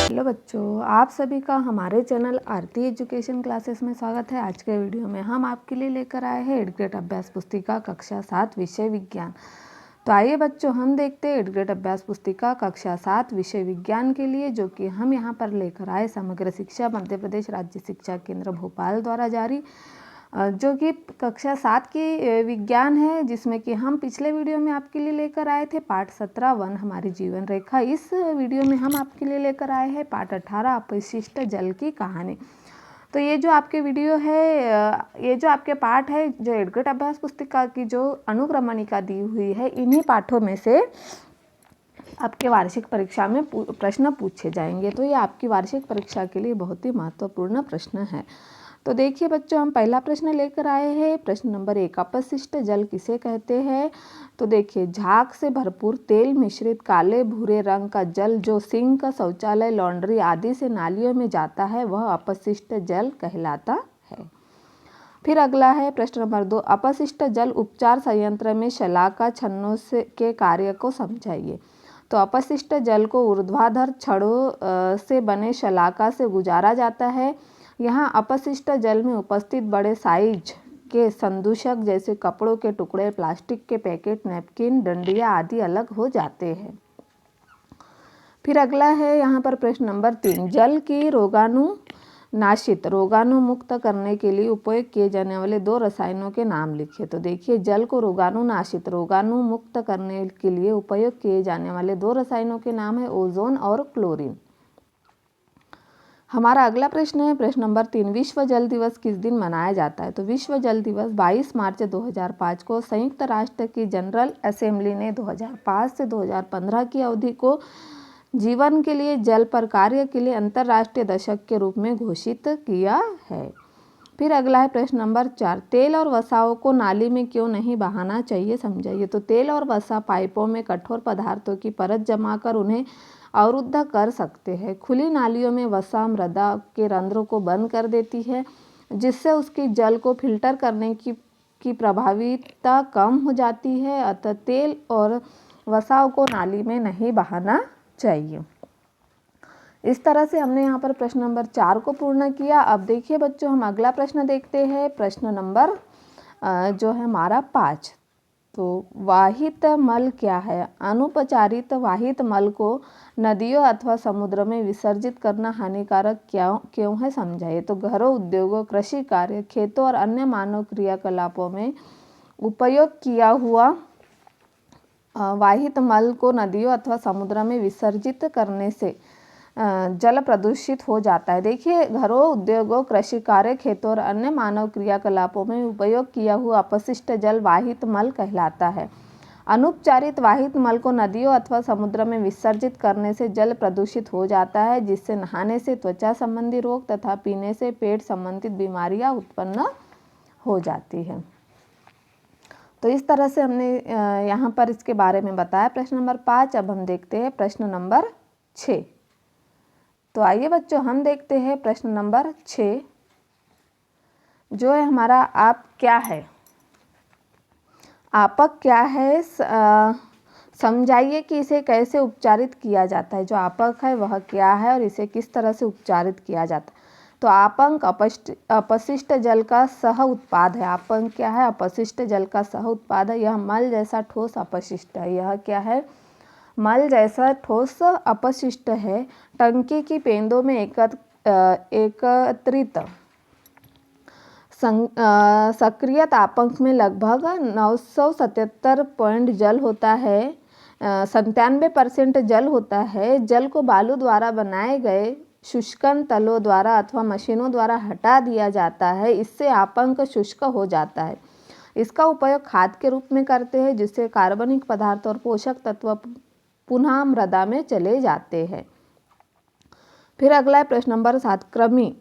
Hello बच्चों, आप सभी का हमारे चैनल आरती एजुकेशन क्लासेस में स्वागत है। आज के वीडियो में हम आपके लिए लेकर आए हैं 8th ग्रेड अभ्यास पुस्तिका कक्षा 7 विषय विज्ञान। तो आइए बच्चों, हम देखते हैं 8th ग्रेड अभ्यास पुस्तिका कक्षा 7 विषय विज्ञान के लिए, जो कि हम यहाँ पर लेकर आए समग्र शिक्षा मध्य प्रदेश राज्य शिक्षा केंद्र भोपाल द्वारा जारी, जो कि कक्षा 7 की विज्ञान है, जिसमें कि हम पिछले वीडियो में आपके लिए लेकर आए थे पाठ 17 वन हमारी जीवन रेखा। इस वीडियो में हम आपके लिए लेकर आए हैं पाठ 18 अपशिष्ट जल की कहानी। तो ये जो आपके वीडियो है, ये जो आपके पाठ है, जो 8th ग्रेड अभ्यास पुस्तिका की जो अनुक्रमणिका दी हुई है, इन्हीं पाठों में से आपके वार्षिक परीक्षा में प्रश्न पूछे जाएंगे। तो ये आपकी वार्षिक परीक्षा के लिए बहुत ही महत्वपूर्ण प्रश्न है। तो देखिए बच्चों, हम पहला प्रश्न लेकर आए हैं। प्रश्न नंबर 1, अपशिष्ट जल किसे कहते हैं? तो देखिए, झाग से भरपूर तेल मिश्रित काले भूरे रंग का जल जो सिंक, शौचालय, लॉन्ड्री आदि से नालियों में जाता है, वह अपशिष्ट जल कहलाता है। फिर अगला है प्रश्न नंबर 2, अपशिष्ट जल उपचार संयंत्र में शलाका छन्नों से के कार्य को समझाइए। तो अपशिष्ट जल को ऊर्ध्वाधर छड़ों से बने शलाका से गुजारा जाता है। यहाँ अपशिष्ट जल में उपस्थित बड़े साइज के संदूषक जैसे कपड़ों के टुकड़े, प्लास्टिक के पैकेट, नैपकिन, डंडियाँ आदि अलग हो जाते हैं। फिर अगला है यहाँ पर प्रश्न नंबर 3, जल की रोगाणुनाशित रोगाणुमुक्त करने के लिए उपयोग किए जाने वाले 2 रसायनों के नाम लिखिए। तो देखिए, जल को रोगाणुनाशित रोगाणुमुक्त करने के लिए उपयोग किए जाने वाले 2 रसायनों के नाम है ओजोन और क्लोरीन। हमारा अगला प्रश्न है प्रश्न नंबर 3, विश्व जल दिवस किस दिन मनाया जाता है? तो विश्व जल दिवस 22 मार्च 2005 को संयुक्त राष्ट्र की जनरल असेंबली ने 2005 से 2015 की अवधि को जीवन के लिए जल पर कार्य के लिए अंतर्राष्ट्रीय दशक के रूप में घोषित किया है। फिर अगला है प्रश्न नंबर 4, तेल और वसाओं को नाली में क्यों नहीं बहाना चाहिए, समझाइए। तो तेल और वसा पाइपों में कठोर पदार्थों की परत जमा कर उन्हें अवरुद्ध कर सकते हैं। खुली नालियों में वसा मृदा के रंध्रों को बंद कर देती है, जिससे उसकी जल को फिल्टर करने की प्रभावीता कम हो जाती है। अतः तेल और वसाओं को नाली में नहीं बहाना चाहिए। इस तरह से हमने यहाँ पर प्रश्न नंबर 4 को पूर्ण किया। अब देखिए बच्चों, हम अगला प्रश्न देखते हैं। प्रश्न नंबर जो है हमारा 5। तो वाहित मल क्या है? अनुपचारित वाहित मल को नदियों अथवा समुद्र में विसर्जित करना हानिकारक क्यों है, समझाइए। तो घरों, उद्योगों, कृषि कार्य, खेतों और अन्य मानव क्रियाकलापों में उपयोग किया हुआ वाहित मल को नदियों अथवा समुद्र में विसर्जित करने से जल प्रदूषित हो जाता है। देखिए, घरों, उद्योगों, कृषि कार्य, खेतों और अन्य मानव क्रियाकलापों में उपयोग किया हुआ अपशिष्ट जल वाहित मल कहलाता है। अनुपचारित वाहित मल को नदियों अथवा समुद्र में विसर्जित करने से जल प्रदूषित हो जाता है, जिससे नहाने से त्वचा संबंधी रोग तथा पीने से पेट संबंधित बीमारियां उत्पन्न हो जाती हैं। तो इस तरह से हमने यहाँ पर इसके बारे में बताया प्रश्न नंबर 5। अब हम देखते हैं प्रश्न नंबर 6। तो आइए बच्चों, हम देखते हैं प्रश्न नंबर 6, जो है हमारा आप क्या है। आपक क्या है, समझाइए कि इसे कैसे उपचारित किया जाता है। जो आपक है वह क्या है और इसे किस तरह से उपचारित किया जाता है। तो आपंक अपशिष्ट जल का सह उत्पाद है। आपंक क्या है? अपशिष्ट जल का सह उत्पाद है। यह मल जैसा ठोस अपशिष्ट है। यह क्या है? मल जैसा ठोस अपशिष्ट है। टंकी की पेंदों में एकत्रित सक्रिय तापक में लगभग 977 पॉइंट जल होता है। 97% जल होता है। जल को बालू द्वारा बनाए गए शुष्कन तलों द्वारा अथवा मशीनों द्वारा हटा दिया जाता है। इससे आपंक शुष्क हो जाता है। इसका उपयोग खाद के रूप में करते हैं, जिससे कार्बनिक पदार्थ और पोषक तत्व पुनः मृदा में चले जाते हैं। फिर अगला है प्रश्न नंबर 7, कृमि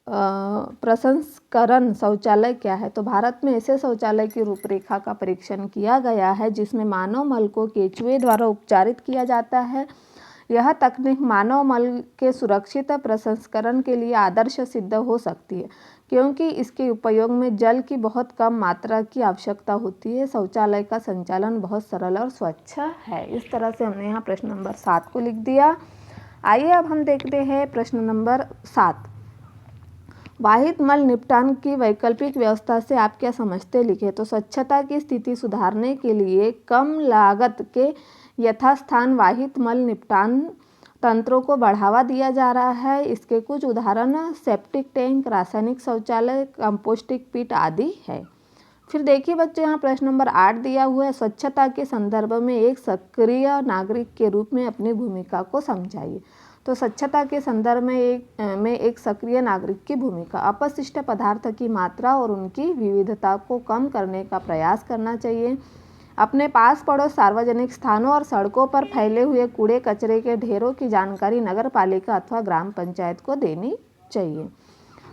प्रसंस्करण शौचालय क्या है? तो भारत में ऐसे शौचालय की रूपरेखा का परीक्षण किया गया है, जिसमें मानव मल को केंचुए द्वारा उपचारित किया जाता है। यह तकनीक मानव मल के सुरक्षित प्रसंस्करण के लिए आदर्श सिद्ध हो सकती है, क्योंकि इसके उपयोग में जल की बहुत कम मात्रा की आवश्यकता होती है। शौचालय का संचालन बहुत सरल और स्वच्छ है। इस तरह से हमने यहाँ प्रश्न नंबर 7 को लिख दिया। आइए अब हम देखते हैं प्रश्न नंबर 7। वाहित मल निपटान की वैकल्पिक व्यवस्था से आप क्या समझते लिखे। तो स्वच्छता की स्थिति सुधारने के लिए कम लागत के यथास्थान वाहित मल निपटान तंत्रों को बढ़ावा दिया जा रहा है। इसके कुछ उदाहरण सेप्टिक टैंक, रासायनिक शौचालय, कंपोस्टिंग पिट आदि है। फिर देखिए बच्चों, यहाँ प्रश्न नंबर 8 दिया हुआ है, स्वच्छता के संदर्भ में एक सक्रिय नागरिक के रूप में अपनी भूमिका को समझाइए। तो स्वच्छता के संदर्भ में एक सक्रिय नागरिक की भूमिका, अपशिष्ट पदार्थ की मात्रा और उनकी विविधता को कम करने का प्रयास करना चाहिए। अपने पास पड़ोस सार्वजनिक स्थानों और सड़कों पर फैले हुए कूड़े कचरे के ढेरों की जानकारी नगर पालिका अथवा ग्राम पंचायत को देनी चाहिए।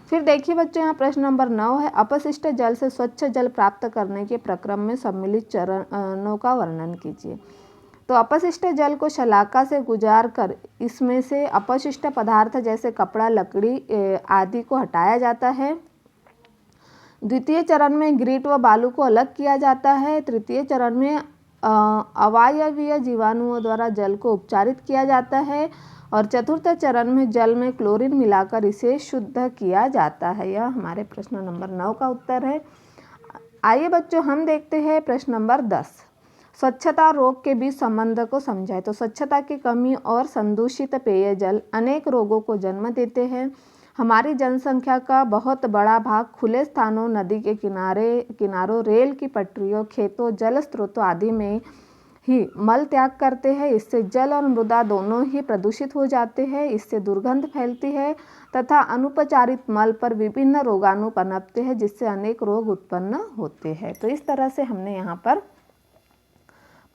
फिर देखिए बच्चों, यहाँ प्रश्न नंबर 9 है, अपशिष्ट जल से स्वच्छ जल प्राप्त करने के प्रक्रम में सम्मिलित चरणों का वर्णन कीजिए। तो अपशिष्ट जल को शलाका से गुजार कर इसमें से अपशिष्ट पदार्थ जैसे कपड़ा, लकड़ी आदि को हटाया जाता है। द्वितीय चरण में ग्रीट व बालू को अलग किया जाता है। तृतीय चरण में अवायवीय जीवाणुओं द्वारा जल को उपचारित किया जाता है और चतुर्थ चरण में जल में क्लोरीन मिलाकर इसे शुद्ध किया जाता है। यह हमारे प्रश्न नंबर 9 का उत्तर है। आइए बच्चों, हम देखते हैं प्रश्न नंबर 10। स्वच्छता और रोग के बीच संबंध को समझाएं। तो स्वच्छता की कमी और संदूषित पेयजल अनेक रोगों को जन्म देते हैं। हमारी जनसंख्या का बहुत बड़ा भाग खुले स्थानों, नदी के किनारों, रेल की पटरियों, खेतों, जल स्रोतों आदि में ही मल त्याग करते हैं। इससे जल और मृदा दोनों ही प्रदूषित हो जाते हैं। इससे दुर्गंध फैलती है तथा अनुपचारित मल पर विभिन्न रोगाणु पनपते हैं, जिससे अनेक रोग उत्पन्न होते हैं। तो इस तरह से हमने यहाँ पर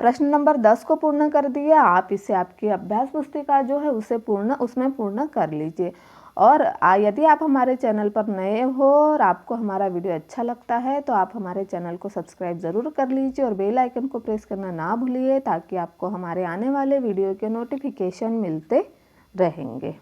प्रश्न नंबर 10 को पूर्ण कर दिया। आप इसे आपकी अभ्यास पुस्तिका जो है उसमें पूर्ण कर लीजिए। और यदि आप हमारे चैनल पर नए हो और आपको हमारा वीडियो अच्छा लगता है तो आप हमारे चैनल को सब्सक्राइब ज़रूर कर लीजिए और बेल आइकन को प्रेस करना ना भूलिए, ताकि आपको हमारे आने वाले वीडियो के नोटिफिकेशन मिलते रहेंगे।